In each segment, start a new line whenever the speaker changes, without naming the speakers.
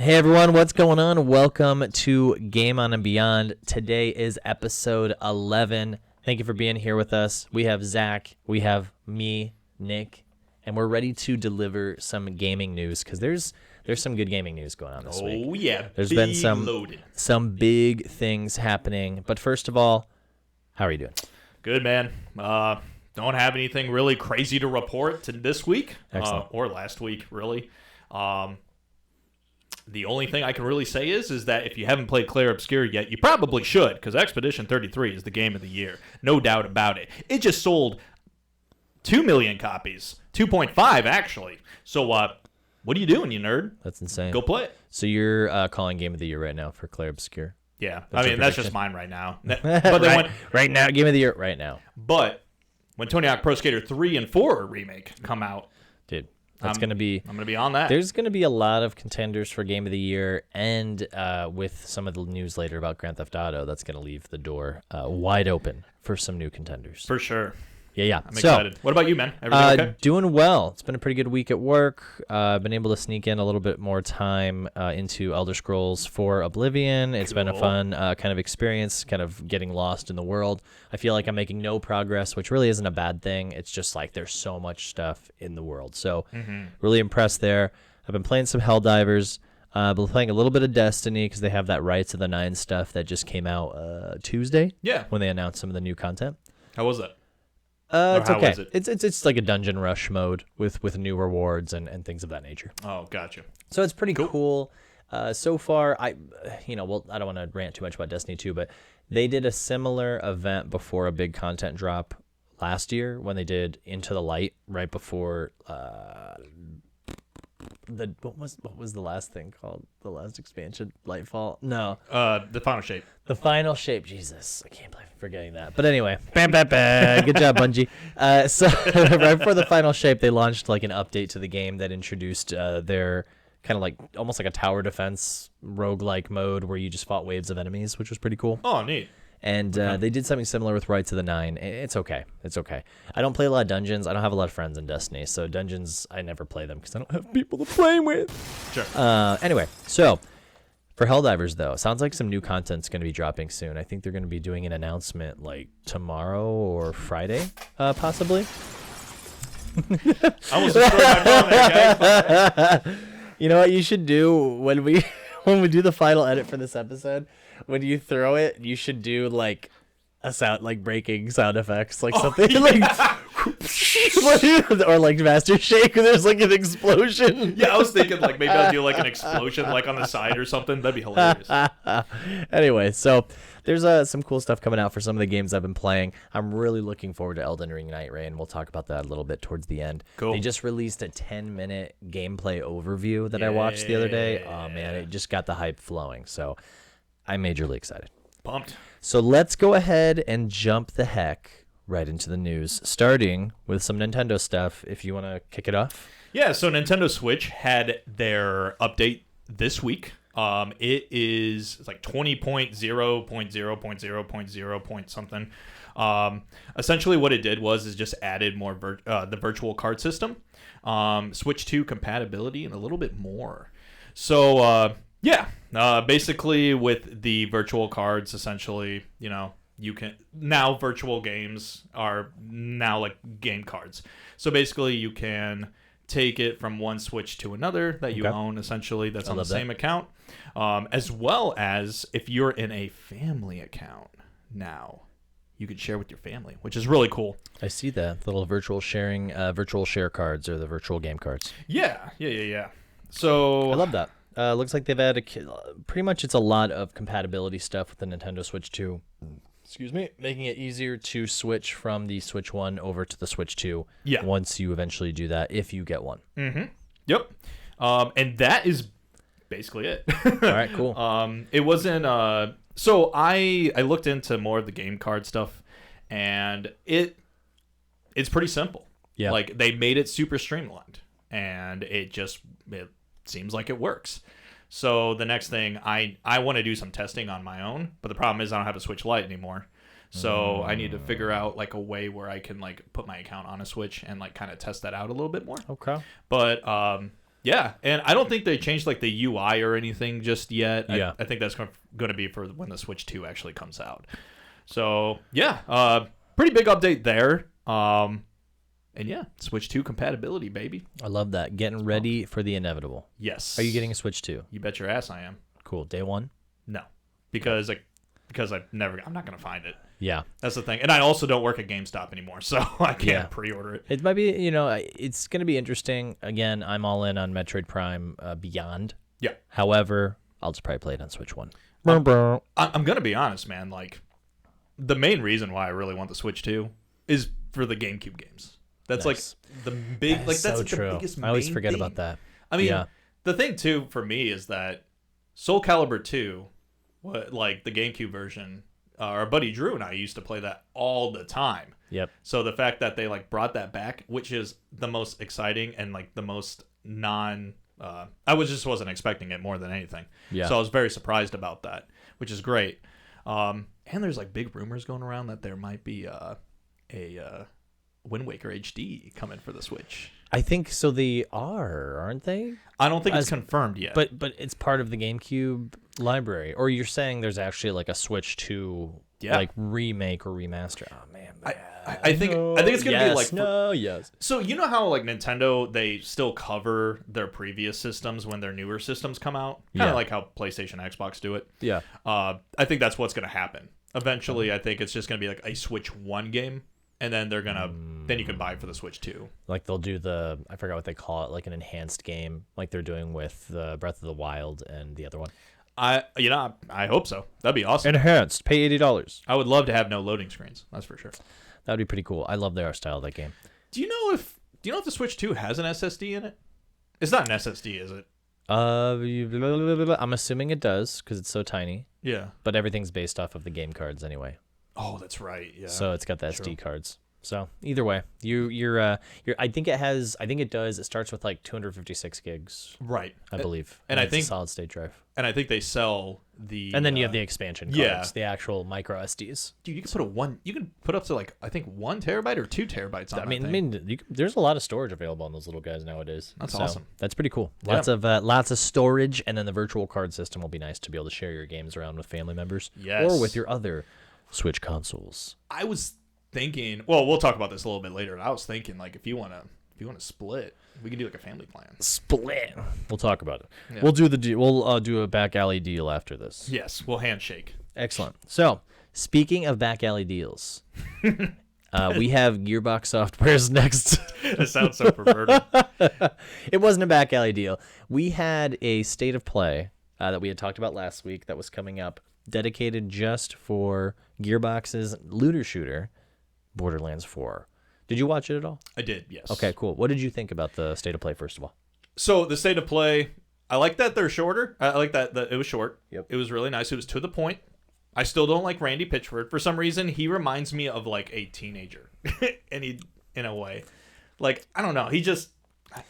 Hey everyone, what's going on? Welcome to Game On and Beyond. Today is episode 11. Thank you for being here with us. We have Zach, we have me, Nick, and we're ready to deliver some gaming news because there's some good gaming news going on this week.
Oh yeah,
there's been some big things happening. But first of all, how are you doing?
Good, man. Don't have anything really crazy to report this week or last week, really. The only thing I can really say is that if you haven't played Clair Obscur yet, you probably should, because Expedition 33 is the game of the year. No doubt about it. It just sold 2 million copies. 2.5, actually. So, what are you doing, you nerd?
That's insane.
Go play it.
So you're calling game of the year right now for Clair Obscur?
Yeah. That's just mine right now. But
right now, game of the year right now.
But when Tony Hawk Pro Skater 3 and 4 remake come out,
dude, that's going to be...
I'm going to be on that.
There's going to be a lot of contenders for Game of the Year, and with some of the news later about Grand Theft Auto, that's going to leave the door wide open for some new contenders.
For sure.
Yeah.
I'm excited. What about you, man? Everything okay?
Doing well. It's been a pretty good week at work. Been able to sneak in a little bit more time into Elder Scrolls 4 Oblivion. It's been a fun kind of experience, kind of getting lost in the world. I feel like I'm making no progress, which really isn't a bad thing. It's just like there's so much stuff in the world. So really impressed there. I've been playing some Helldivers. Been playing a little bit of Destiny because they have that Rights of the Nine stuff that just came out Tuesday.
Yeah.
When they announced some of the new content.
How was that?
It's okay. It's like a dungeon rush mode with new rewards and things of that nature.
Oh, gotcha.
So it's pretty cool. So far, I don't want to rant too much about Destiny 2, but they did a similar event before a big content drop last year when they did Into the Light right before what was the last thing called? The last expansion, Lightfall? No.
The Final Shape.
The Final Shape. Jesus, I can't believe I'm forgetting that. But anyway, good job, Bungie. So right before the Final Shape, they launched like an update to the game that introduced their kind of like almost like a tower defense roguelike mode where you just fought waves of enemies, which was pretty cool.
Oh, neat.
And they did something similar with Rights of the Nine. It's okay. I don't play a lot of dungeons. I don't have a lot of friends in Destiny, so dungeons, I never play them because I don't have people to play with.
Sure.
Anyway, so for Helldivers, though, sounds like some new content's going to be dropping soon. I think they're going to be doing an announcement like tomorrow or Friday, possibly.
I almost destroyed my phone there, guys.
You know what you should do when we do the final edit for this episode? When you throw it, you should do like a sound, like breaking sound effects, like something like, or like Master Shake. There's like an explosion.
Yeah, I was thinking like maybe I'll do like an explosion like on the side or something. That'd be hilarious.
Anyway, so there's some cool stuff coming out for some of the games I've been playing. I'm really looking forward to Elden Ring Night Rain. We'll talk about that a little bit towards the end.
Cool.
They just released a 10-minute gameplay overview that I watched the other day. Oh man, it just got the hype flowing. So I'm majorly excited.
Pumped.
So let's go ahead and jump the heck right into the news, starting with some Nintendo stuff, if you want to kick it off.
Yeah, so Nintendo Switch had their update this week. It's like 20.0.0.0.0 point something. Essentially what it did is just added more the virtual card system, Switch 2 compatibility, and a little bit more. So, basically with the virtual cards, essentially, you can now virtual games are now like game cards. So basically you can take it from one Switch to another that you own, essentially, that's on the same account, as well as if you're in a family account now, you can share with your family, which is really cool.
I see that, the little virtual share cards or the virtual game cards.
Yeah. So
I love that. Looks like they've added pretty much it's a lot of compatibility stuff with the Nintendo Switch 2. Excuse me, making it easier to switch from the Switch 1 over to the Switch 2 once you eventually do that, if you get one.
Mm-hmm. Yep. And that is basically it.
All right, cool.
It wasn't... So I looked into more of the game card stuff, and it's pretty simple.
Yeah.
Like, they made it super streamlined, and it seems like it works. So the next thing, I want to do some testing on my own, but the problem is I don't have a Switch Lite anymore. So I need to figure out like a way where I can like put my account on a Switch and like kind of test that out a little bit more.
Okay.
But Yeah, and I don't think they changed like the UI or anything just yet.
Yeah.
I think that's going to be for when the Switch 2 actually comes out. So yeah, pretty big update there. And yeah, Switch 2 compatibility, baby.
I love that. Getting ready for the inevitable.
Yes.
Are you getting a Switch 2?
You bet your ass I am.
Cool. Day one?
No, because I'm not gonna find it.
Yeah.
That's the thing, and I also don't work at GameStop anymore, so I can't
Yeah.
pre-order it.
It might be, it's going to be interesting. Again, I'm all in on Metroid Prime Beyond.
Yeah.
However, I'll just probably play it on Switch 1.
I'm gonna be honest, man. Like, the main reason why I really want the Switch 2 is for the GameCube games. That's
Nice.
like the big, like
so
that's like
true.
the biggest.
I always
main
forget
thing.
about that.
I mean,
Yeah.
the thing too for me is that Soul Calibur 2, like the GameCube version, our buddy Drew and I used to play that all the time.
Yep.
So the fact that they like brought that back, which is the most exciting and like the most wasn't expecting it more than anything.
Yeah.
So I was very surprised about that, which is great. And there's like big rumors going around that there might be a Wind Waker HD coming for the Switch.
I think so. They are, aren't they?
I don't think it's confirmed yet.
But it's part of the GameCube library. Or you're saying there's actually like a Switch 2 like remake or remaster. Oh man.
I think it's gonna be like
yes.
So you know how like Nintendo, they still cover their previous systems when their newer systems come out, kind of like how PlayStation, Xbox do it.
Yeah.
I think that's what's gonna happen eventually. I think it's just gonna be like a Switch 1 game, and then they're gonna then you can buy it for the Switch 2.
Like they'll do I forgot what they call it, like an enhanced game, like they're doing with the Breath of the Wild and the other one.
I hope so. That'd be awesome.
Enhanced, pay $80.
I would love to have no loading screens. That's for sure.
That'd be pretty cool. I love the art style of that game.
Do you know if the Switch 2 has an SSD in it? It's not an SSD, is it?
I'm assuming it does because it's so tiny.
Yeah.
But everything's based off of the game cards anyway.
Oh, that's right. Yeah.
So it's got the SD cards. So either way, I think it does. It starts with like 256 gigs,
right?
I believe,
and I
it's
think
a solid state drive.
And I think they sell the.
And then you have the expansion cards, the actual micro SDs.
Dude, you can put up to like I think 1 terabyte or 2 terabytes on.
I mean, there's a lot of storage available on those little guys nowadays.
That's awesome.
That's pretty cool. Lots of storage, and then the virtual card system will be nice to be able to share your games around with family members, or with your other Switch consoles.
I was thinking. Well, we'll talk about this a little bit later. I was thinking like if you want to split, we can do like a family plan.
Split. We'll talk about it. Yeah. We'll do We'll do a back alley deal after this.
Yes, we'll handshake.
Excellent. So, speaking of back alley deals, we have Gearbox Software's next.
It sounds so perverted.
It wasn't a back alley deal. We had a state of play that we had talked about last week that was coming up, dedicated just for Gearbox's looter shooter, Borderlands 4. Did you watch it at all?
I did, yes.
Okay, cool. What did you think about the state of play, first of all?
So the state of play, I like that they're shorter. I like that it was short.
Yep.
It was really nice. It was to the point. I still don't like Randy Pitchford. For some reason, he reminds me of like a teenager. And he, in a way. Like, I don't know. He just,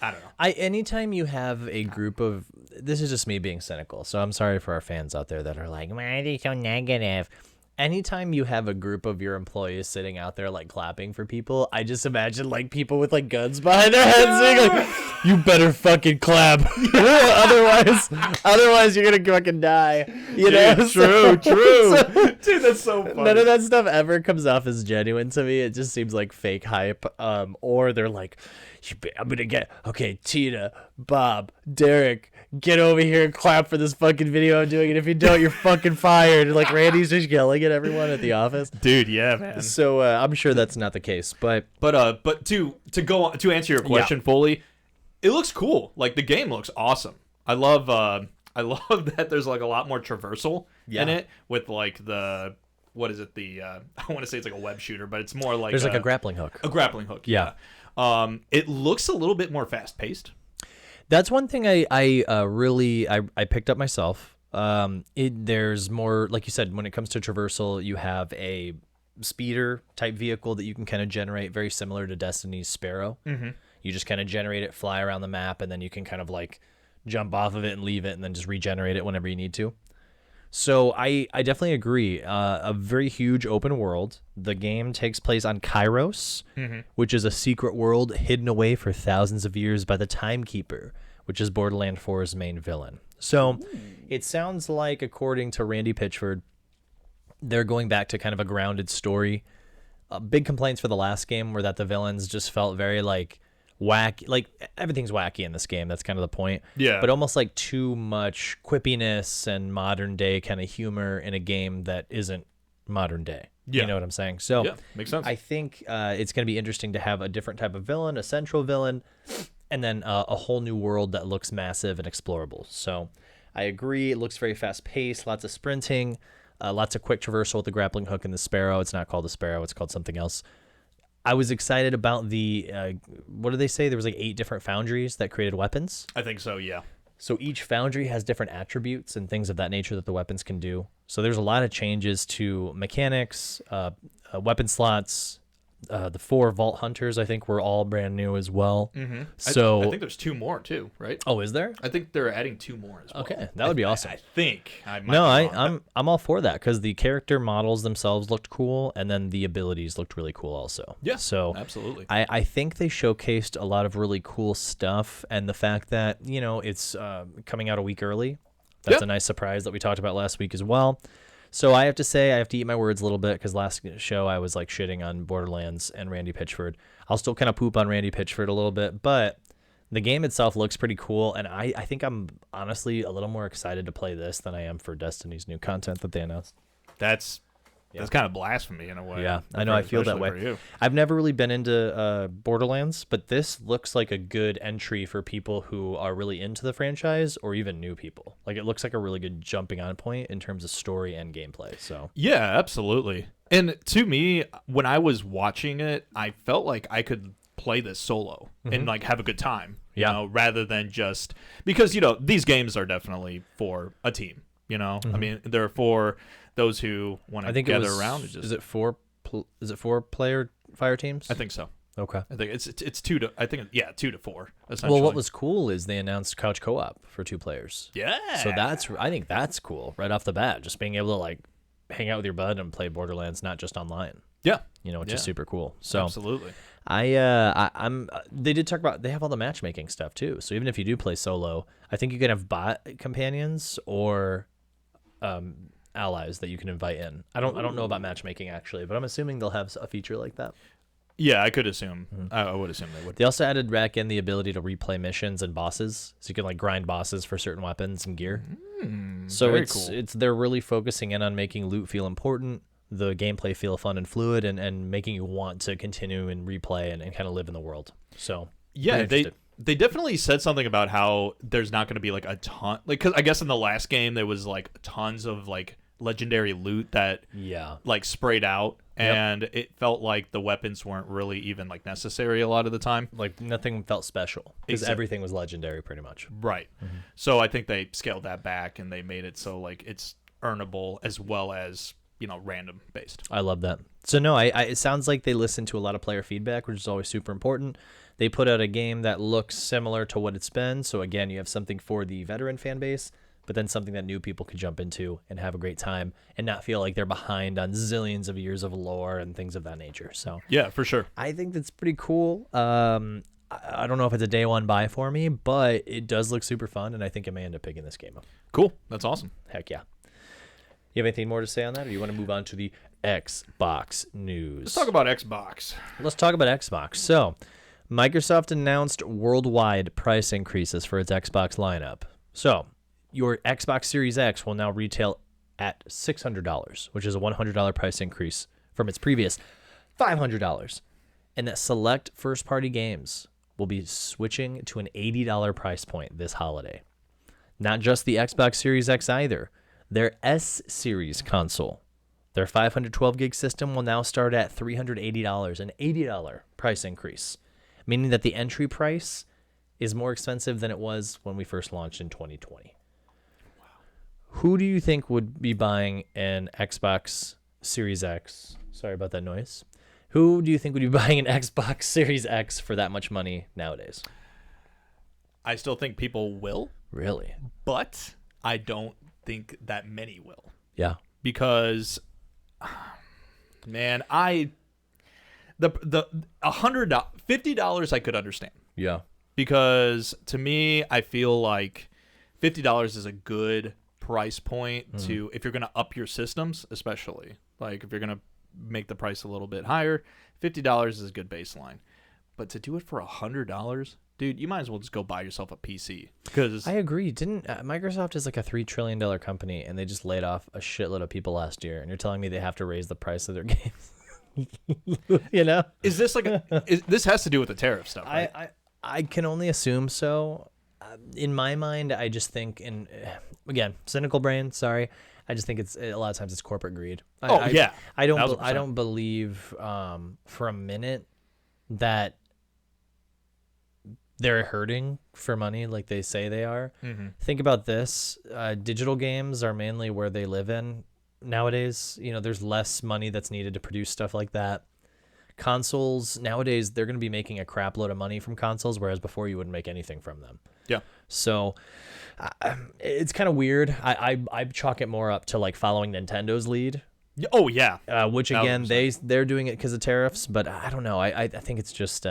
I don't know.
Anytime you have a group of, this is just me being cynical, so I'm sorry for our fans out there that are like, why are they so negative? Anytime you have a group of your employees sitting out there like clapping for people, I just imagine like people with like guns behind their heads saying like, you better fucking clap. otherwise you're gonna fucking die. You know?
True. Dude, that's so funny.
None of that stuff ever comes off as genuine to me. It just seems like fake hype. Or they're like, I'm gonna get, okay, Tina, Bob, Derek, get over here and clap for this fucking video I'm doing, and if you don't, you're fucking fired. And like Randy's just yelling at everyone at the office.
Dude, yeah, man.
So I'm sure that's not the case, but
to answer your question fully, it looks cool. Like the game looks awesome. I love that there's like a lot more traversal in it with like the what is it I want to say it's like a web shooter, but it's more like
there's like a grappling hook.
A grappling hook.
Yeah.
It looks a little bit more fast paced.
That's one thing I really picked up myself. There's more, like you said, when it comes to traversal, you have a speeder type vehicle that you can kind of generate, very similar to Destiny's Sparrow. Mm-hmm. You just kind of generate it, fly around the map, and then you can kind of like jump off of it and leave it, and then just regenerate it whenever you need to. So I definitely agree. A very huge open world. The game takes place on Kairos, which is a secret world hidden away for thousands of years by the Timekeeper, which is Borderlands 4's main villain. So it sounds like, according to Randy Pitchford, they're going back to kind of a grounded story. Big complaints for the last game were that the villains just felt very like wacky. Like everything's wacky in this game. That's kind of the point.
Yeah.
But almost like too much quippiness and modern day kind of humor in a game that isn't modern day.
Yeah.
You know what I'm saying? So
Yeah, makes sense.
I think it's going to be interesting to have a different type of villain, a central villain, and then a whole new world that looks massive and explorable. So I agree. It looks very fast paced, lots of sprinting. Lots of quick traversal with the grappling hook and the Sparrow. It's not called the Sparrow. It's called something else. I was excited about the, what did they say? There was like 8 different foundries that created weapons.
I think so, yeah.
So each foundry has different attributes and things of that nature that the weapons can do. So there's a lot of changes to mechanics, weapon slots. The 4 Vault Hunters, I think, were all brand new as well.
Mm-hmm.
So
I think there's 2 more too, right?
oh, is there?
I think they're adding 2 more as well.
Okay, that would be awesome.
I think. I might
No,
be wrong.
I'm all for that because the character models themselves looked cool, and then the abilities looked really cool also.
Yeah,
So
absolutely.
I think they showcased a lot of really cool stuff, and the fact that it's coming out a week early, that's
Yeah.
a nice surprise that we talked about last week as well. So I have to say I have to eat my words a little bit because last show I was like shitting on Borderlands and Randy Pitchford. I'll still kind of poop on Randy Pitchford a little bit, but the game itself looks pretty cool, and I think I'm honestly a little more excited to play this than I am for Destiny's new content that they announced.
That's kind of blasphemy in a way.
Yeah, I know. I feel that
especially
way.
for you.
I've never really been into Borderlands, but this looks like a good entry for people who are really into the franchise or even new people. Like, it looks like a really good jumping on point in terms of story and gameplay. So
Yeah, absolutely. And to me, when I was watching it, I felt like I could play this solo and like have a good time, you
Yeah.
know, rather than just because, these games are definitely for a team, I mean, they're for those who want
I
to
think
gather
it was,
around and just
is it 4 player fire teams?
I think so.
Okay.
I think it's 2 to 2 to 4 essentially.
Well, what was cool is they announced couch co-op for 2 players.
Yeah.
So I think that's cool right off the bat. Just being able to like hang out with your bud and play Borderlands, not just online.
Yeah.
Which
Yeah.
is super cool. So
Absolutely.
they did talk about, they have all the matchmaking stuff too. So even if you do play solo, I think you can have bot companions or allies that you can invite in. I don't know about matchmaking actually, but I'm assuming they'll have a feature like that.
Yeah, I could assume. I would assume they would.
They also added back in the ability to replay missions and bosses, so you can like grind bosses for certain weapons and gear. So
very
it's
cool.
they're really focusing in on making loot feel important, the gameplay feel fun and fluid, and making you want to continue and replay and kind of live in the world. So
Yeah,
pretty interested.
they definitely said something about how there's not going to be like a ton, like, because I guess in the last game there was like tons of like legendary loot that
Yeah.
like sprayed out,
Yep.
and it felt like the weapons weren't really even like necessary a lot of the time.
Like nothing felt special because
Exact-
everything was legendary pretty much.
Right. So I think they scaled that back and they made it so like it's earnable as well as random based.
I love that. So no, it sounds like they listened to a lot of player feedback, which is always super important. They put out a game that looks similar to what it's been. So again, you have something for the veteran fan base, but then something that new people could jump into and have a great time and not feel like they're behind on zillions of years of lore and things of that nature. So
Yeah, for sure.
I think that's pretty cool. I don't know if it's a day one buy for me, but it does look super fun, and I think I may end up picking this game up.
Cool. That's awesome.
Heck yeah. You have anything more to say on that, or you want to move on to the Xbox news?
Let's talk about Xbox.
Let's talk about Xbox. So, Microsoft announced worldwide price increases for its Xbox lineup. So, your Xbox Series X will now retail at $600, which is a $100 price increase from its previous $500. And that select first-party games will be switching to an $80 price point this holiday. Not just the Xbox Series X either. Their S Series console, their 512 gig system will now start at $380, an $80 price increase, meaning that the entry price is more expensive than it was when we first launched in 2020. Wow. Who do you think would be buying an Xbox Series X? Sorry about that noise. Who do you think would be buying an Xbox Series X for that much money nowadays?
I still think people will,
Really?
but I don't think that many will.
Yeah.
Because man, the $50 I could understand.
Yeah.
because to me, I feel like $50 is a good price point to if you're going to up your systems, especially like if you're going to make the price a little bit higher. $50 is a good baseline, but to do it for $100, dude, you might as well just go buy yourself a PC. Because
I agree. Didn't Microsoft is like a $3 trillion company, and they just laid off a shitload of people last year, and you're telling me they have to raise the price of their games? You know,
is this like this has to do with the tariff stuff? Right?
I can only assume so. In my mind, I just think, and again, cynical brain. Sorry, I just think it's a lot of times it's corporate greed.
Yeah,
I don't
1000%.
believe for a minute that they're hurting for money like they say they are.
Mm-hmm.
Think about this: digital games are mainly where they live in nowadays. You know, there's less money that's needed to produce stuff like that. Consoles nowadays, they're going to be making a crap load of money from consoles, whereas before you wouldn't make anything from them.
Yeah.
So it's kind of weird. I chalk it more up to like following Nintendo's lead.
Oh yeah.
Which again,
1000%.
they're doing it because of tariffs, but I don't know. I think it's just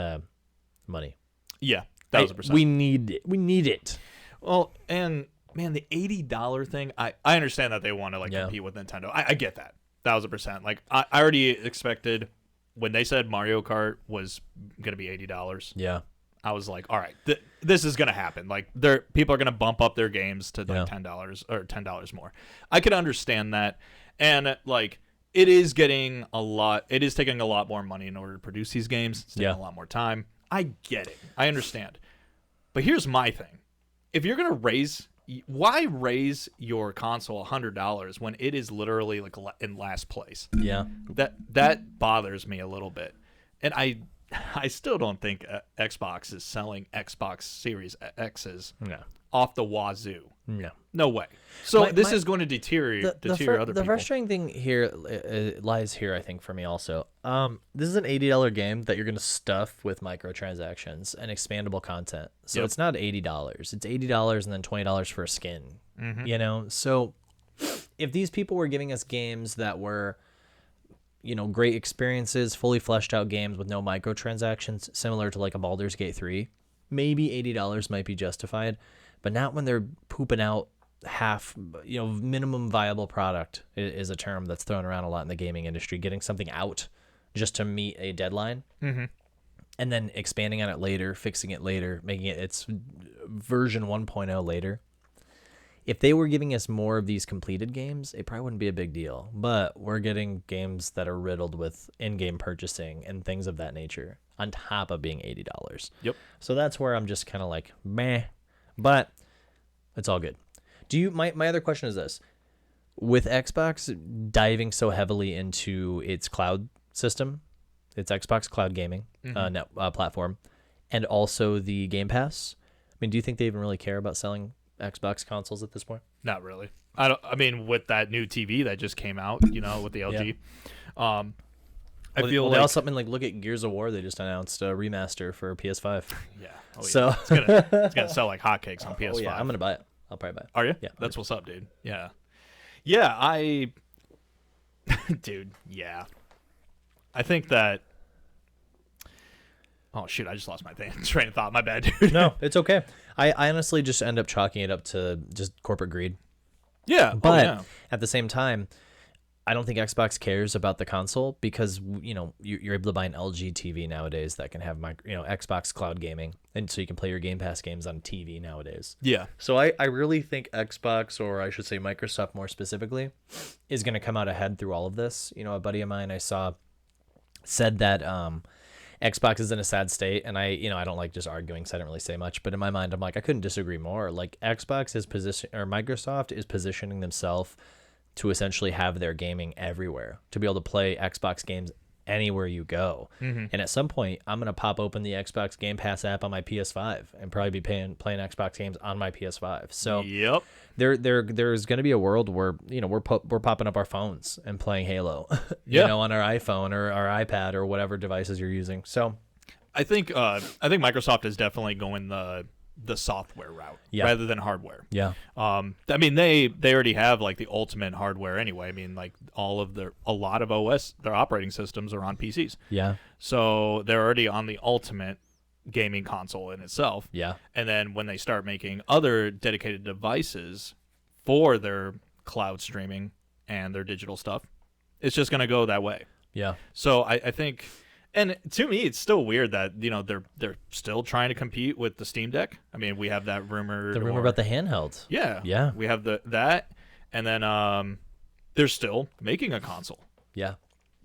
money.
Yeah, 1000%.
We need it.
Well, and man, the $80 thing, I understand that they want to
Yeah.
compete with Nintendo. I get that 1000%. Like I already expected when they said Mario Kart was gonna be $80.
Yeah.
I was like, all right, this is gonna happen. Like, people are gonna bump up their games to like $10 or $10 more. I could understand that, and like it is getting a lot. It is taking a lot more money in order to produce these games. It's taking a lot more time. I get it. I understand. But here's my thing: if you're gonna why raise your console $100 when it is literally like in last place?
Yeah.
That bothers me a little bit, and I still don't think Xbox is selling Xbox Series X's
No.
off the wazoo.
No.
No way. So this
my-
is going to deter other
The
people.
frustrating thing here lies here, I think, for me also. This is an $80 game that you're going to stuff with microtransactions and expandable content. So
Yep.
it's not $80. It's $80 and then $20 for a skin.
Mm-hmm.
You know, so if these people were giving us games that were, you know, great experiences, fully fleshed out games with no microtransactions, similar to like a Baldur's Gate 3, maybe $80 might be justified, but not when they're pooping out half, you know, minimum viable product is a term that's thrown around a lot in the gaming industry, getting something out just to meet a deadline.
Mm-hmm.
And then expanding on it later, fixing it later, making it its version 1.0 later. If they were giving us more of these completed games, it probably wouldn't be a big deal. But we're getting games that are riddled with in-game purchasing and things of that nature on top of being $80.
Yep.
So that's where I'm just kind of like, meh. But it's all good. My other question is this. With Xbox diving so heavily into its cloud system, its Xbox Cloud Gaming platform, and also the Game Pass, I mean, do you think they even really care about selling Xbox consoles at this point?
Not really. I mean, with that new TV that just came out, you know, with the LG, I feel
they
like
also, look at Gears of War. They just announced a remaster for PS5.
yeah. Oh, yeah.
So
it's gonna sell like hotcakes on PS5.
oh, yeah, I'm gonna buy it. I'll probably buy it.
Are you?
Yeah.
That's what's up, dude. Yeah. Yeah, dude, yeah. I think that oh shoot, I just lost my train of thought. My bad, dude.
No, it's okay. I honestly just end up chalking it up to just corporate greed.
Yeah.
But at the same time, I don't think Xbox cares about the console because, you know, you're able to buy an LG TV nowadays that can have Xbox Cloud Gaming, and so you can play your Game Pass games on TV nowadays.
Yeah.
So I really think Xbox, or I should say Microsoft more specifically, is going to come out ahead through all of this. You know, a buddy of mine I saw said that Xbox is in a sad state, and I don't like just arguing, so I don't really say much, but in my mind I'm like, I couldn't disagree more. Like, Microsoft is positioning themselves to essentially have their gaming everywhere, to be able to play Xbox games anywhere you go.
Mm-hmm.
And at some point, I'm going to pop open the Xbox Game Pass app on my PS5 and probably be playing Xbox games on my PS5. So
yep.
there's going to be a world where, you know, we're popping up our phones and playing Halo, you know, on our iPhone or our iPad or whatever devices you're using. So
I think Microsoft is definitely going the software route rather than hardware.
Yeah.
I mean, they already have like the ultimate hardware anyway. I mean, like a lot of OS, their operating systems are on PCs.
Yeah.
So they're already on the ultimate, gaming console in itself.
Yeah.
And then when they start making other dedicated devices for their cloud streaming and their digital stuff, it's just going to go that way.
Yeah.
So I think, and to me, it's still weird that they're still trying to compete with the Steam Deck. I mean, we have that rumor.
The rumor about the handheld.
Yeah.
Yeah.
We have that, and then they're still making a console.
Yeah.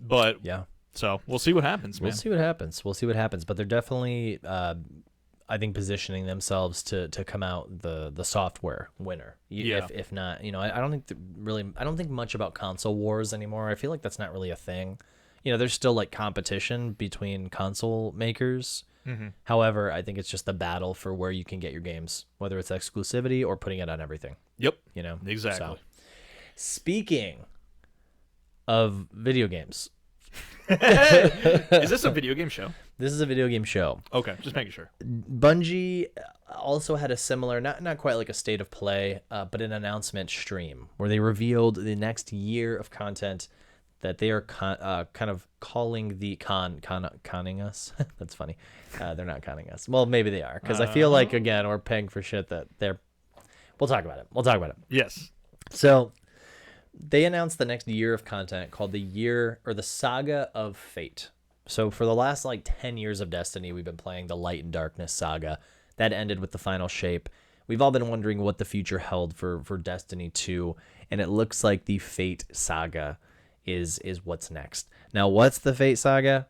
But
Yeah.
so we'll see what happens, man.
We'll see what happens. We'll see what happens. But they're definitely, I think, positioning themselves to come out the software winner.
Yeah.
If not, I don't think I don't think much about console wars anymore. I feel like that's not really a thing. There's still like competition between console makers.
Mm-hmm.
However, I think it's just the battle for where you can get your games, whether it's exclusivity or putting it on everything.
Yep.
So,
Exactly.
speaking of video games,
Is this a video game show?
this is a video game show.
Okay, just making sure.
Bungie also had a similar, not quite like a state of play, but an announcement stream where they revealed the next year of content that they are kind of calling the conning us. That's funny. They're not conning us. Well, maybe they are, because I feel like, again, we're paying for shit that they're. We'll talk about it.
Yes.
So they announced the next year of content called the Saga of Fate. So for the last 10 years of Destiny, we've been playing the Light and Darkness saga. That ended with the final shape. We've all been wondering what the future held for Destiny 2, and it looks like the Fate saga is what's next. Now, what's the Fate saga?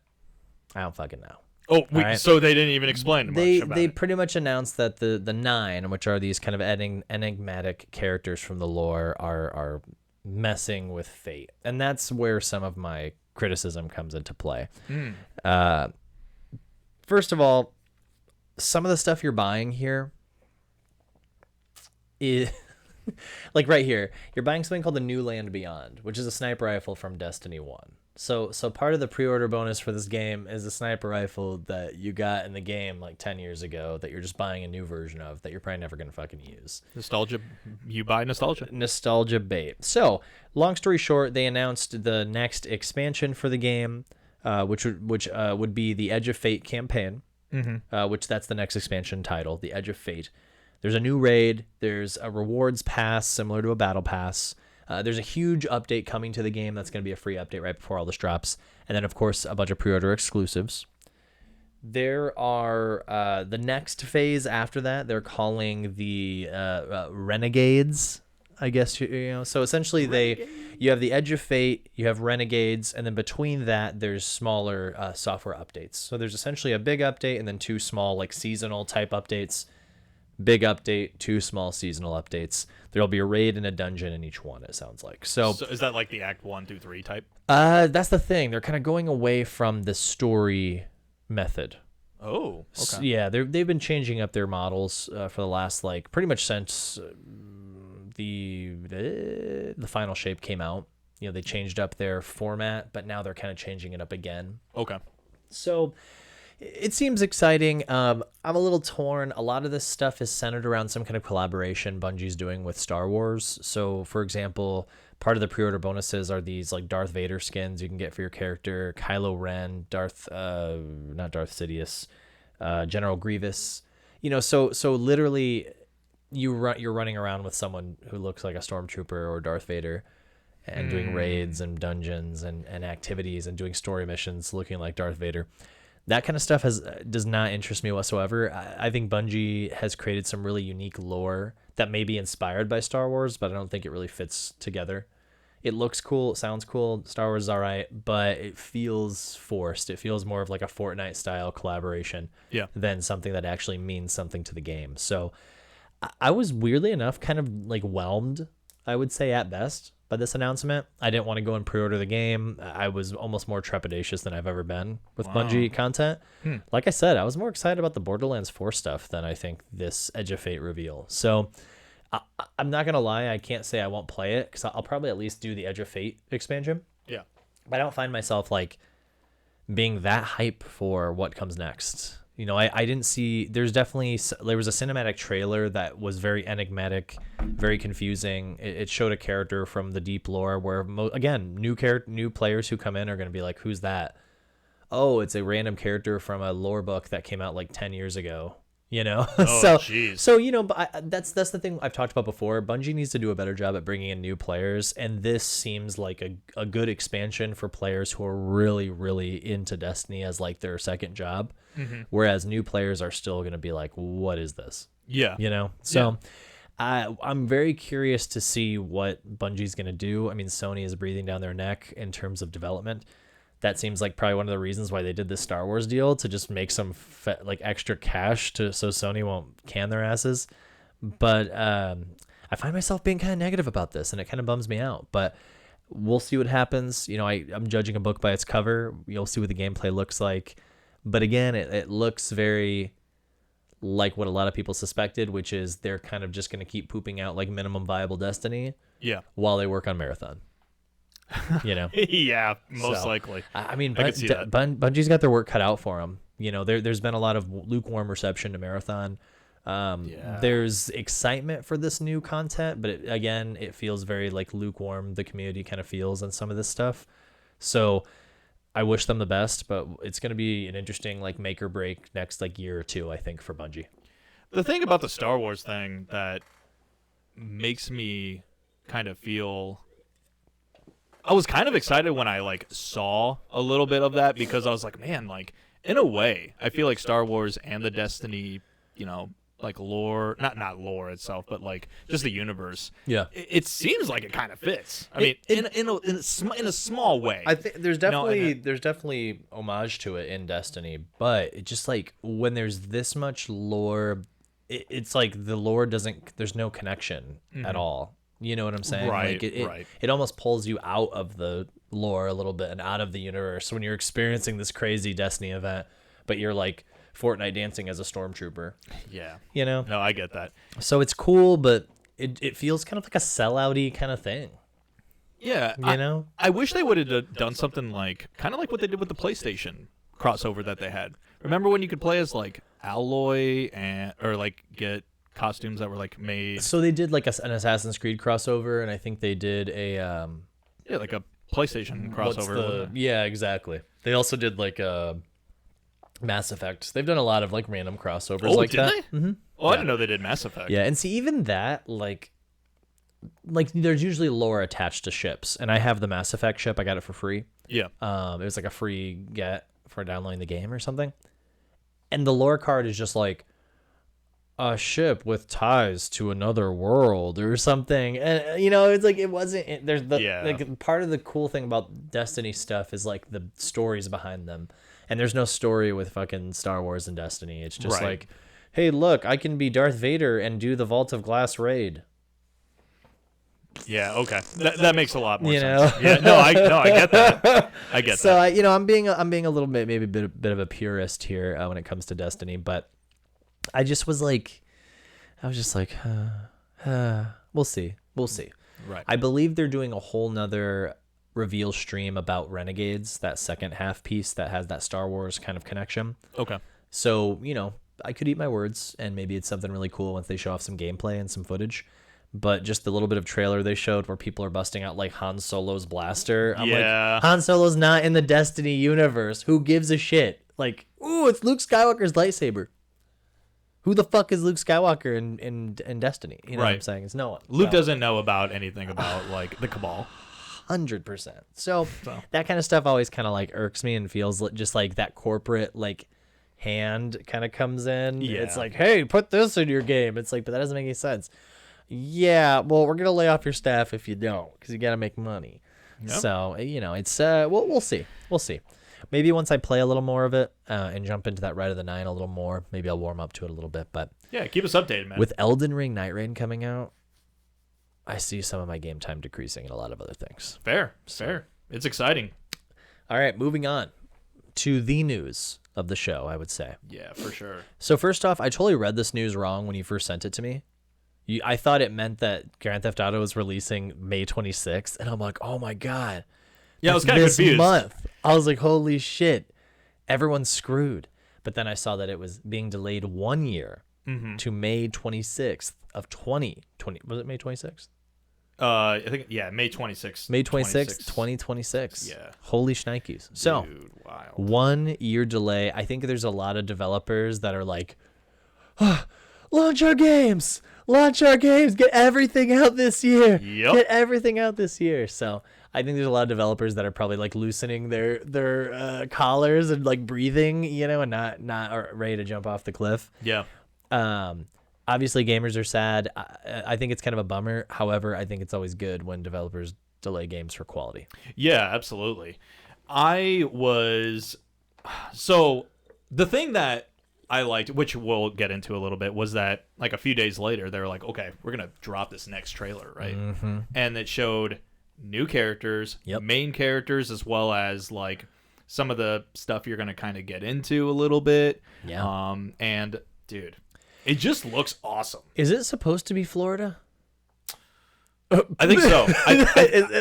I don't fucking know.
Oh,
right.
So they didn't even explain much about
They
it.
pretty much announced that the 9, which are these kind of enigmatic characters from the lore, are messing with Fate, and that's where some of my criticism comes into play. First of all, some of the stuff you're buying here is like right here, you're buying something called the New Land Beyond, which is a sniper rifle from Destiny 1. So part of the pre-order bonus for this game is a sniper rifle that you got in the game 10 years ago that you're just buying a new version of that you're probably never going to fucking use.
Nostalgia. You buy nostalgia.
Nostalgia bait. So, long story short, they announced the next expansion for the game, which would be the Edge of Fate campaign, which that's the next expansion title, the Edge of Fate. There's a new raid. There's a rewards pass similar to a battle pass. There's a huge update coming to the game. That's going to be a free update right before all this drops. And then, of course, a bunch of pre-order exclusives. There are the next phase after that. They're calling the Renegades, I guess. So essentially, you have the Edge of Fate, you have Renegades, and then between that, there's smaller software updates. So there's essentially a big update and then 2 small seasonal type updates. Big update, 2 small seasonal updates. There'll be a raid and a dungeon in each one, it sounds like. So
is that like the Act 1, 2, 3 type?
That's the thing. They're kind of going away from the story method.
Oh, okay.
Yeah, they've been changing up their models for the last pretty much since the final shape came out. They changed up their format, but now they're kind of changing it up again.
Okay.
So it seems exciting. I'm a little torn. A lot of this stuff is centered around some kind of collaboration Bungie's doing with Star Wars. So, for example, part of the pre-order bonuses are these Darth Vader skins you can get for your character, Kylo Ren, not Darth Sidious, General Grievous. So literally, you're running around with someone who looks like a stormtrooper or Darth Vader, and doing raids and dungeons and activities and doing story missions looking like Darth Vader. That kind of stuff does not interest me whatsoever. I think Bungie has created some really unique lore that may be inspired by Star Wars, but I don't think it really fits together. It looks cool, it sounds cool, Star Wars is all right, but it feels forced. It feels more of like a Fortnite-style collaboration than something that actually means something to the game. So I was weirdly enough kind of whelmed, I would say at best, by this announcement. I didn't want to go and pre-order the game. I was almost more trepidatious than I've ever been with Bungie content. Like I said, I was more excited about the Borderlands 4 stuff than I think this Edge of Fate reveal. So I'm not going to lie. I can't say I won't play it because I'll probably at least do the Edge of Fate expansion.
Yeah.
But I don't find myself being that hype for what comes next. I didn't see. There was a cinematic trailer that was very enigmatic, very confusing. It showed a character from the deep lore where, again, new players who come in are going to be like, "Who's that?" oh, it's a random character from a lore book that came out like 10 years ago, you know?
Oh, jeez.
So, you know, but that's the thing I've talked about before. Bungie needs to do a better job at bringing in new players, and this seems like a good expansion for players who are really, really into Destiny as like their second job, whereas new players are still going to be like, what is this?
Yeah.
You know? So I'm very curious to see what Bungie's going to do. I mean, Sony is breathing down their neck in terms of development. That seems like probably one of the reasons why they did this Star Wars deal, to just make some like extra cash so Sony won't can their asses. But I find myself being kind of negative about this, and it kind of bums me out. But we'll see what happens. You know, I'm judging a book by its cover. You'll see what the gameplay looks like. But again, it looks very like what a lot of people suspected, which is they're kind of just going to keep pooping out like minimum viable Destiny while they work on Marathon. You know?
Yeah, most likely.
I mean,
I could see that.
Bungie's got their work cut out for them. You know, there's been a lot of lukewarm reception to Marathon. There's excitement for this new content, but it feels very like lukewarm. The community kind of feels on some of this stuff. So I wish them the best, but it's going to be an interesting like make or break next like year or two, I think, for Bungie.
The thing about the Star Wars thing that makes me kind of feel, I was kind of excited when I like saw a little bit of that, because I was like, man, like in a way, I feel like Star Wars and the Destiny, you know, like lore, not lore itself, but like just the universe.
Yeah,
it seems like it kind of fits. I mean, in a small way.
I think there's definitely homage to it in Destiny, but it just like when there's this much lore, it's like the lore there's no connection at all. You know what I'm saying?
Right,
like
right.
It almost pulls you out of the lore a little bit and out of the universe when you're experiencing this crazy Destiny event, but you're like Fortnite dancing as a stormtrooper.
Yeah.
You know?
No, I get that.
So it's cool, but it feels kind of like a sellout-y kind of thing.
Yeah.
You know?
I wish they would have done something like, kind of like what they did with the PlayStation crossover that they had. Remember when you could play as like Alloy or like get costumes that were like made?
So they did like an Assassin's Creed crossover, and I think they did a
like a PlayStation crossover.
Yeah, exactly. They also did like a Mass Effect. They've done a lot of like random crossovers like that.
Did they? Mm-hmm. Oh, I didn't know they did Mass Effect.
Yeah, and see, even that, like there's usually lore attached to ships, and I have the Mass Effect ship. I got it for free.
Yeah.
It was like a free get for downloading the game or something, and the lore card is just like a ship with ties to another world or something, and you know, it's like it wasn't. There's like part of the cool thing about Destiny stuff is like the stories behind them. And there's no story with fucking Star Wars and Destiny. It's just like, hey, look, I can be Darth Vader and do the Vault of Glass raid.
Yeah, okay, that makes a lot more
sense.
Yeah, I get that. I get
so,
that.
So I'm being a little bit, maybe a bit of a purist here when it comes to Destiny, but I was just like, we'll see.
Right.
I believe they're doing a whole nother reveal stream about Renegades, that second half piece that has that Star Wars kind of connection.
Okay.
So, you know, I could eat my words, and maybe it's something really cool once they show off some gameplay and some footage. But just the little bit of trailer they showed where people are busting out like Han Solo's blaster. I'm like, Han Solo's not in the Destiny universe. Who gives a shit? Like, ooh, it's Luke Skywalker's lightsaber. Who the fuck is Luke Skywalker in Destiny? You know what I'm saying? It's no one.
Luke doesn't know about anything about like the Cabal.
100%. So that kind of stuff always kind of like irks me and feels just like that corporate like hand kind of comes in.
Yeah.
It's like, hey, put this in your game. It's like, but that doesn't make any sense. Yeah, well, we're gonna lay off your staff if you don't, because you gotta make money. Yep. So you know, it's we'll see. Maybe once I play a little more of it and jump into that Ride of the Nine a little more, maybe I'll warm up to it a little bit. But
yeah, keep us updated, man.
With Elden Ring Night Rain coming out, I see some of my game time decreasing and a lot of other things.
Fair. It's exciting.
All right, moving on to the news of the show, I would say.
Yeah, for sure.
So first off, I totally read this news wrong when you first sent it to me. I thought it meant that Grand Theft Auto was releasing May 26th, and I'm like, oh my God.
Yeah, I was kind of confused.
Month. I was like, holy shit, everyone's screwed. But then I saw that it was being delayed 1 year to May 26th of 2020. Was it May 26th?
I think May 26th.
May 26th, 2026.
Yeah.
Holy shnikes. So,
Dude, wild.
1 year delay. I think there's a lot of developers that are like, launch our games, get everything out this year.
Yep.
Get everything out this year. So, I think there's a lot of developers that are probably like loosening their collars and like breathing, and not ready to jump off the cliff.
Yeah.
Obviously, gamers are sad. I think it's kind of a bummer. However, I think it's always good when developers delay games for quality.
Yeah, absolutely. So the thing that I liked, which we'll get into a little bit, was that like a few days later, they were like, okay, we're going to drop this next trailer, right?
Mm-hmm.
And it showed new characters, main characters, as well as like some of the stuff you're going to kind of get into a little bit.
Yeah.
And dude, it just looks awesome.
Is it supposed to be Florida?
I think so.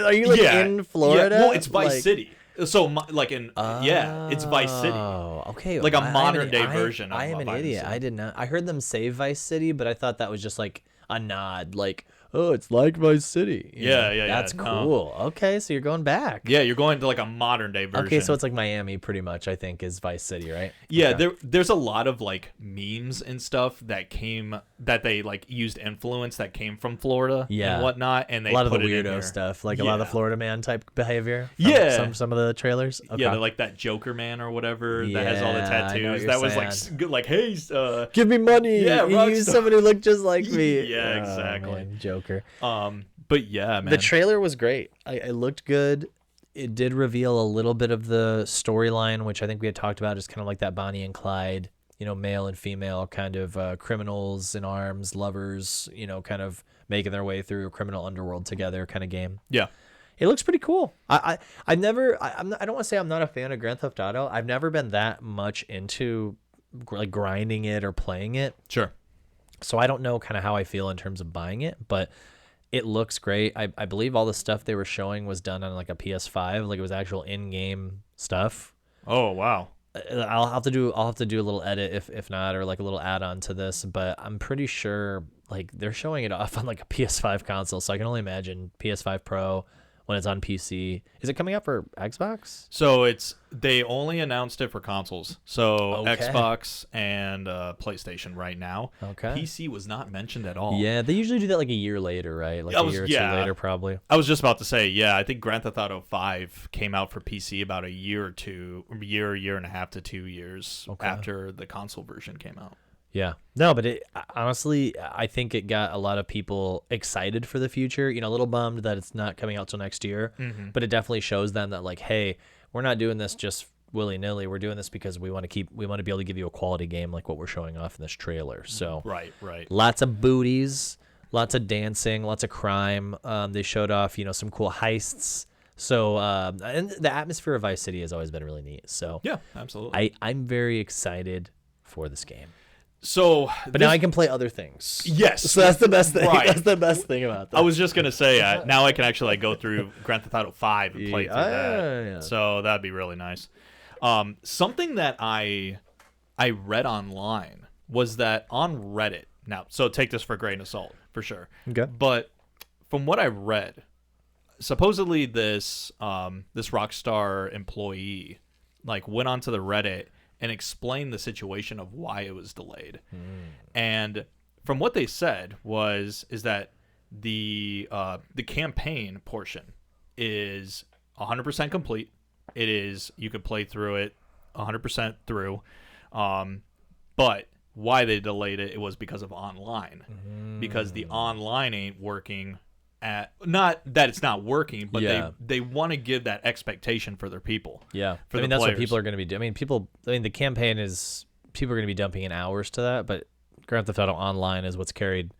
Are you in Florida?
Yeah. Well, it's Vice City. So, it's Vice City.
Oh, okay.
Like a modern day version.
I am an idiot. I did not. I heard them say Vice City, but I thought that was just like a nod, like, oh, it's like Vice City.
Yeah.
That's cool. Okay, so you're going back.
Yeah, you're going to like a modern day version.
Okay, so it's like Miami, pretty much. I think is Vice City, right?
Yeah,
okay.
there's a lot of like memes and stuff that they like used influence that came from Florida and whatnot, and they
a lot of the
put it in
weirdo
there.
stuff, like a lot of the Florida man type behavior. Some of the trailers. Okay.
Yeah, they're like that Joker man or whatever that has all the tattoos. That was like good, like, hey,
give me money.
Yeah,
you use somebody who looked just like me.
Yeah, exactly.
Man, Joker.
But yeah, man,
the trailer was great. It looked good. It did reveal a little bit of the storyline, which I think we had talked about, just kind of like that Bonnie and Clyde, male and female kind of criminals in arms, lovers, kind of making their way through a criminal underworld together kind of game.
Yeah.
It looks pretty cool. I don't want to say I'm not a fan of Grand Theft Auto. I've never been that much into like grinding it or playing it.
Sure.
So I don't know kind of how I feel in terms of buying it, but it looks great. I believe all the stuff they were showing was done on like a PS5, like it was actual in-game stuff.
Oh wow.
I'll have to do a little edit if not, or like a little add-on to this, but I'm pretty sure like they're showing it off on like a PS5 console, so I can only imagine PS5 Pro when it's on PC. Is it coming out for Xbox?
So they only announced it for consoles. So Xbox and PlayStation right now.
Okay.
PC was not mentioned at all.
Yeah, they usually do that like a year later, right? Like a year or two later, probably.
I was just about to say, yeah, I think Grand Theft Auto 5 came out for PC about a year and a half to 2 years after the console version came out.
Yeah. No, but honestly, I think it got a lot of people excited for the future. A little bummed that it's not coming out till next year, but it definitely shows them that like, hey, we're not doing this just willy-nilly. We're doing this because we want to be able to give you a quality game like what we're showing off in this trailer. So
right.
Lots of booties, lots of dancing, lots of crime. They showed off, some cool heists. So and the atmosphere of Vice City has always been really neat. So
yeah, absolutely.
I'm very excited for this game.
So,
but now I can play other things.
Yes,
so that's the best thing.
Right.
That's the best thing about that.
I was just gonna say now I can actually go through Grand Theft Auto 5 and play through that.
Yeah.
So that'd be really nice. Something that I read online was that on Reddit. Now, so take this for a grain of salt for sure.
Okay.
But from what I read, supposedly this Rockstar employee like went onto the Reddit and explain the situation of why it was delayed. And from what they said is that the campaign portion is 100% complete. It is, you could play through it 100% through. But why they delayed it was because of online. Because the online ain't working not that it's not working, but they want to give that expectation for their people.
Yeah.
For the
that's
players.
what people are going to be doing. The campaign is, people are going to be dumping in hours to that, but Grand Theft Auto Online is what's carried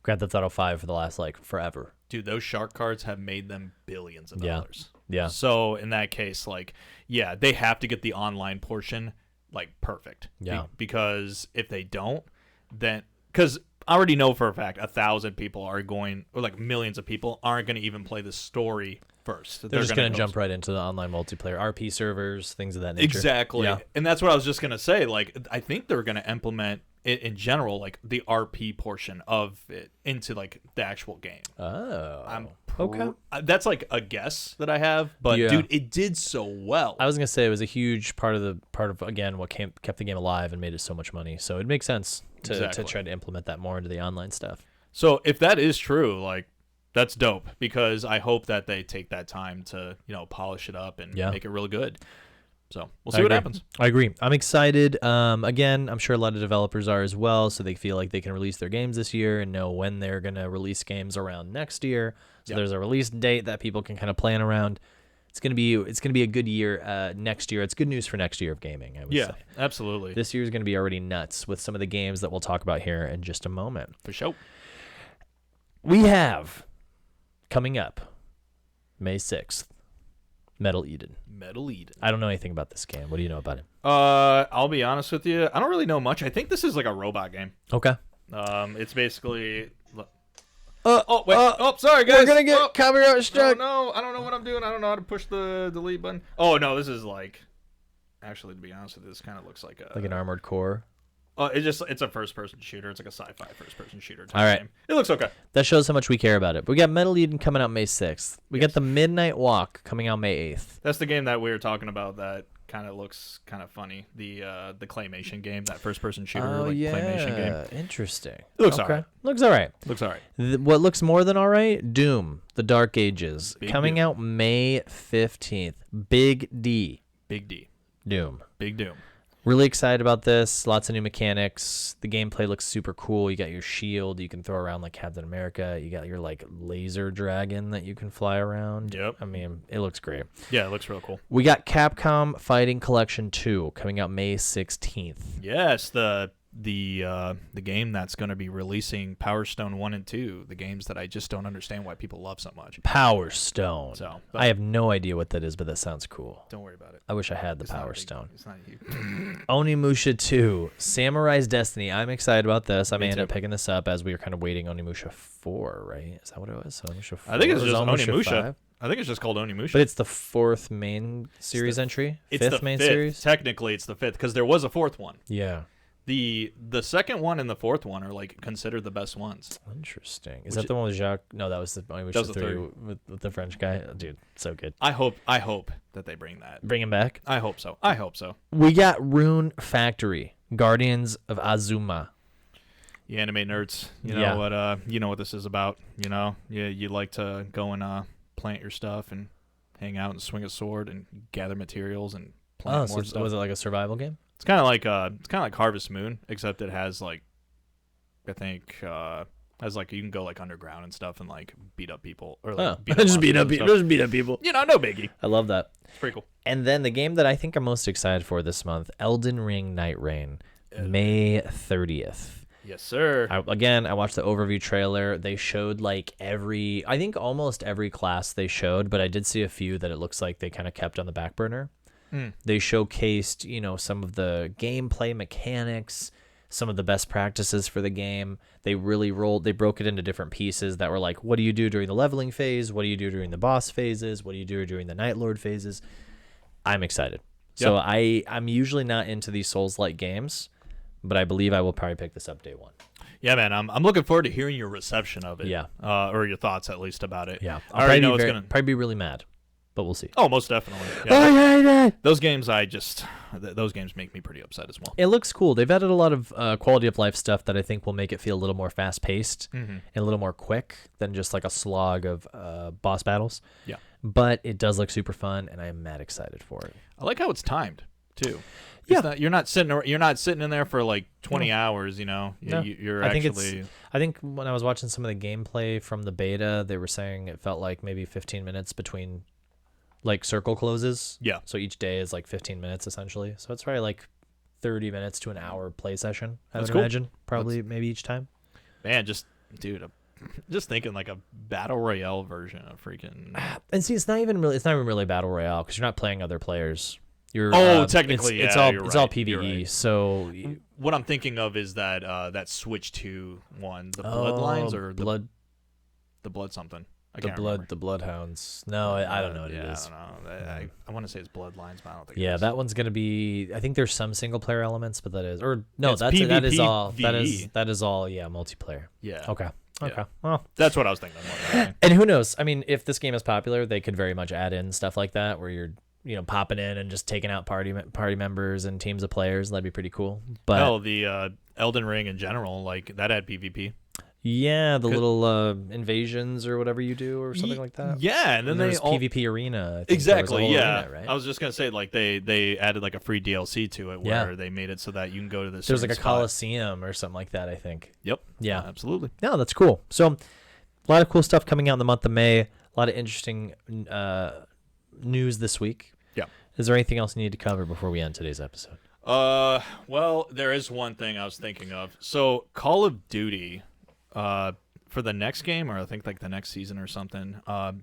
Grand Theft Auto 5 for the last, like, forever.
Dude, those shark cards have made them billions of dollars.
Yeah.
So in that case, like, yeah, they have to get the online portion, like, perfect.
Yeah.
Because if they don't, then... Because... I already know for a fact 1,000 people are going, or like millions of people aren't going to even play the story first.
They're just going to jump right into the online multiplayer, RP servers, things of that nature.
Exactly.
Yeah.
And that's what I was just going to say. Like, I think they're going to implement it in general, like the RP portion of it into like the actual game.
Oh.
I'm
Okay.
That's like a guess that I have, but
Yeah.
dude, it did so well.
I was gonna say it was a huge part of again what kept the game alive and made it so much money. So it makes sense to
Exactly.
try to implement that more into the online stuff.
So if that is true, like that's dope because I hope that they take that time to, polish it up and
Yeah.
make it really good. So we'll
I
see what
agree.
happens.
I agree. I'm excited. Again, I'm sure a lot of developers are as well, so they feel like they can release their games this year and know when they're gonna release games around next year. So
Yep.
there's a release date that people can kind of plan around. It's gonna be a good year next year. It's good news for next year of gaming, I would
Yeah,
say.
absolutely.
This year is going to be already nuts with some of the games that we'll talk about here in just a moment.
For sure.
We have coming up May 6th, Metal Eden.
Metal Eden.
I don't know anything about this game. What do you know about it?
I'll be honest with you. I don't really know much. I think this is like a robot game.
Okay.
It's basically. Oh wait! Sorry guys.
We're going to get copyright
Oh
struck.
no! I don't know what I'm doing. I don't know how to push the delete button. Oh no! This is like. Actually, to be honest with you, this kind of looks like a.
Like an Armored Core.
It's a first-person shooter. It's like a sci-fi first-person shooter type
All right.
game. It looks okay.
That shows how much we care about it. But we got Metal Eden coming out May 6th. We got the Midnight Walk coming out May 8th.
That's the game that we were talking about. That kind of looks kind of funny. The claymation game, that first-person shooter claymation game.
Interesting.
It looks
okay.
alright.
Looks all right.
Looks alright.
What looks more than all right? Doom, The Dark Ages,
Big
coming
Doom.
out May 15th. Big D.
Big D.
Doom.
Big Doom.
Really excited about this. Lots of new mechanics. The gameplay looks super cool. You got your shield you can throw around like Captain America. You got your like laser dragon that you can fly around.
Yep.
I mean, it looks great.
Yeah, it looks real cool.
We got Capcom Fighting Collection 2 coming out May 16th.
Yes, the game that's going to be releasing Power Stone 1 and 2, the games that I just don't understand why people love so much.
Power Stone.
So,
I have no idea what that is, but that sounds cool.
don't worry about it.
I wish I had the
It's not a
Power
big-
Stone.
It's not you.
Onimusha 2, Samurai's Destiny. I'm excited about this. I may
Me
end up
too.
picking this up as we were kind of waiting Onimusha 4, right? Is that what it was? Onimusha 4?
I think it's
Or
just
is it
Onimusha.
5?
I think it's just called Onimusha.
But it's the fourth main series entry?
It's
Fifth
the
main
fifth.
series?
Technically, it's the fifth because there was a fourth one.
Yeah.
The second one and the fourth one are like considered the best ones.
Interesting. Is
Which
that the one with Jacques? No, that was the Onimusha
was the
3
third.
with the French guy. Oh, dude, so good.
I hope that they bring that.
Bring him back.
I hope so. I hope so.
We got Rune Factory, Guardians of Azuma.
You anime nerds, you know
Yeah.
what this is about. You like to go and plant your stuff and hang out and swing a sword and gather materials and plant
Oh,
more
so
stuff.
was it like a survival game?
It's kind of like Harvest Moon, except it has like, I think has like you can go like underground and stuff and like beat up people or like
Oh,
beat up
just beat up
monsters
people.
and
Just beat up people.
stuff. No biggie.
I love that.
It's pretty cool.
And then the game that I think I'm most excited for this month, Elden Ring Night Rain, May 30th.
Yes, sir.
I watched the overview trailer. They showed like I think almost every class they showed, but I did see a few that it looks like they kind of kept on the back burner. They showcased, some of the gameplay mechanics, some of the best practices for the game. They broke it into different pieces that were like, what do you do during the leveling phase? What do you do during the boss phases? What do you do during the Night Lord phases? I'm excited. So I'm usually not into these Souls-like games, but I believe I will probably pick this up day one.
Yeah, man. I'm looking forward to hearing your reception of it.
Yeah.
Or your thoughts at least about it.
Yeah.
I already know it's
I'll
gonna.
probably be really mad, but we'll see.
Oh, most definitely. Yeah.
I hate it.
Those games, those games make me pretty upset as well.
It looks cool. They've added a lot of quality of life stuff that I think will make it feel a little more fast paced and a little more quick than just like a slog of boss battles.
Yeah.
But it does look super fun, and I'm mad excited for it.
I like how it's timed too.
Yeah.
You're not sitting in there for like 20 hours.
No.
You're
I think
actually.
I think when I was watching some of the gameplay from the beta, they were saying it felt like maybe 15 minutes between like circle closes.
Yeah.
So each day is like 15 minutes essentially. So it's probably like 30 minutes to an hour play session, I
That's
would
cool.
imagine. Probably maybe each time.
Man, just thinking like a battle royale version of freaking.
And see, it's not even really battle royale because you're not playing other players. You're
technically,
it's
yeah,
all
you're
it's all
right, you're
PvE.
right.
So
What I'm thinking of is that Switch 2 one, the Bloodlines or the blood something. I can't remember.
the Bloodhounds. No, I don't know what it
Yeah,
is.
I don't know. I want to say it's Bloodlines, but I don't think.
Yeah,
it is.
that one's gonna be. I think there's some single player elements, but that is
It's
that is all.
PvP.
That is all. Yeah, multiplayer.
Yeah.
Okay. Okay. Well,
That's what I was thinking. More than anything.
and who knows? I mean, if this game is popular, they could very much add in stuff like that, where you're popping in and just taking out party members and teams of players. That'd be pretty cool. But
Hell, the Elden Ring in general, like that had PvP.
yeah, the little invasions or whatever you do or something like that.
Yeah, and then
And
they
there's
all
PvP arena. I think there was a
exactly.
whole
Yeah,
arena, right?
I was just gonna say like they added like a free DLC to it where they made it so that you can go to this.
There's like a
spot.
Coliseum or something like that, I think.
Yep.
Yeah.
Absolutely.
No, that's cool. So, a lot of cool stuff coming out in the month of May. A lot of interesting news this week.
Yeah.
Is there anything else you need to cover before we end today's episode?
Well, there is one thing I was thinking of. So Call of Duty, for the next game, or I think like the next season or something,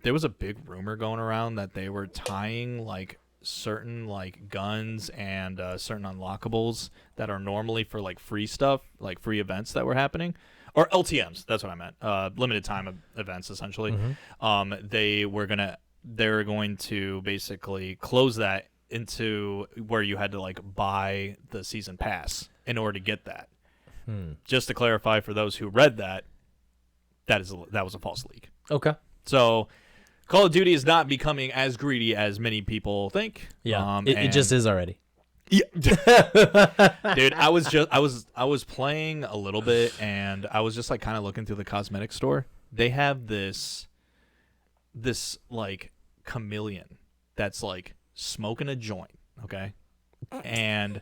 there was a big rumor going around that they were tying like certain like guns and certain unlockables that are normally for like free stuff, like free events that were happening, or LTMs. That's what I meant. Limited time events, essentially. They're going to basically close that into where you had to like buy the season pass in order to get that. Just to clarify for those who read that, that was a false leak.
Okay.
So Call of Duty is not becoming as greedy as many people think.
Yeah. It just is already.
Yeah. Dude, I was playing a little bit and I was just like kind of looking through the cosmetic store. They have this like chameleon that's like smoking a joint, okay? And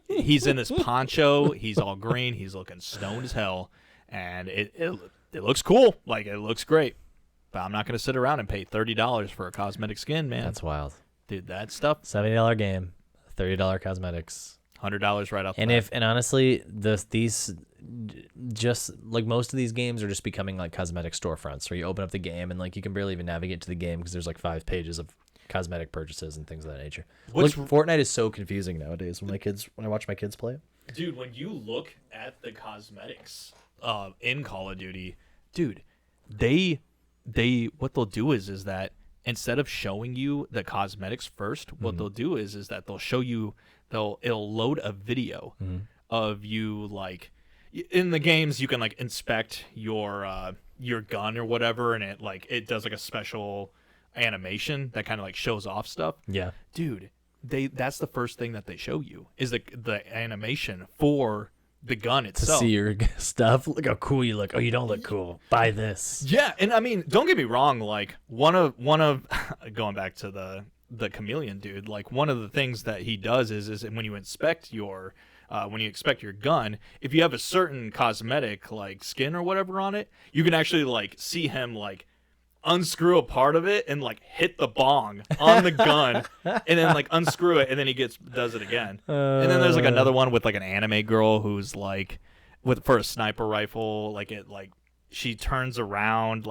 he's in this poncho, he's all green, he's looking stoned as hell, and it looks cool. Like it looks great. But I'm not going to sit around and pay $30 for a cosmetic skin, man.
That's wild.
Dude, that stuff
$70 game, $30 cosmetics.
$100 right off the
And
bat.
and honestly, these just like most of these games are just becoming like cosmetic storefronts where you open up the game and like you can barely even navigate to the game because there's like 5 pages of cosmetic purchases and things of that nature. Like, Fortnite is so confusing nowadays when I watch my kids play it.
Dude, when you look at the cosmetics in Call of Duty, dude, they what they'll do is that instead of showing you the cosmetics first, what they'll do is that they'll show you it'll load a video of you like in the games you can like inspect your gun or whatever, and it does like a special animation that kind of like shows off stuff.
Yeah.
Dude, that's the first thing that they show you is the animation for the gun
To
itself.
see your stuff. Look how cool you look. Oh, you don't look cool. Buy this.
Yeah, and I mean, don't get me wrong, like one of going back to the chameleon dude, like one of the things that he does is when you inspect your gun, if you have a certain cosmetic like skin or whatever on it, you can actually like see him like unscrew a part of it and like hit the bong on the gun and then like unscrew it and then he does it again. And then there's like another one with like an anime girl who's like for a sniper rifle, like she turns around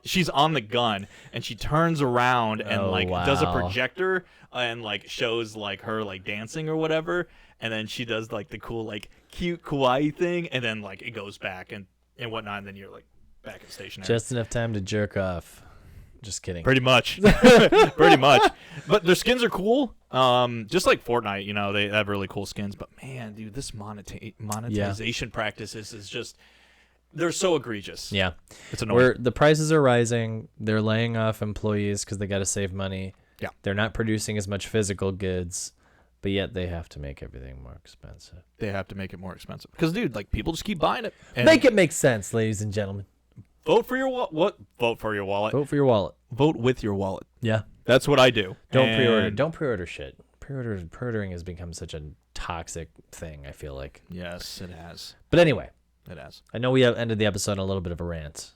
she's on the gun and she turns around and does a projector and like shows like her like dancing or whatever, and then she does like the cool like cute kawaii thing, and then like it goes back and whatnot, and then you're like back at stationary.
Just enough time to jerk off. Just kidding.
Pretty much. Pretty much. But their skins are cool. Just like Fortnite, they have really cool skins. But man, dude, this monetization practices is just, they're so egregious.
Yeah.
It's annoying.
The prices are rising. They're laying off employees because they got to save money.
Yeah.
They're not producing as much physical goods, but yet they have to make everything more expensive.
They have to make it more expensive. Because, dude, like people just keep buying it. And
Make it make sense, ladies and gentlemen.
vote for your wallet. Vote for your wallet.
Vote for your wallet.
Vote with your wallet.
Yeah.
That's what I do.
Don't pre-order. Don't pre-order shit. Pre-ordering has become such a toxic thing, I feel like.
Yes, it has.
But anyway,
It has.
I know we have ended the episode on a little bit of a rant,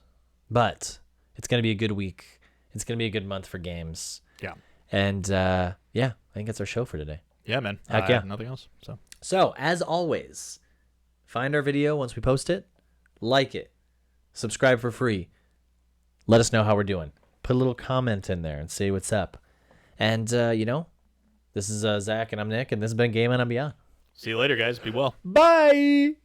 but it's going to be a good week. It's going to be a good month for games.
Yeah.
And yeah, I think that's our show for today.
Yeah, man.
Heck yeah.
Nothing else.
So, as always, find our video once we post it, like it, subscribe for free, let us know how we're doing. Put a little comment in there and say what's up. And, this is Zach, and I'm Nick, and this has been Game On and Beyond.
See you later, guys. Be well.
Bye!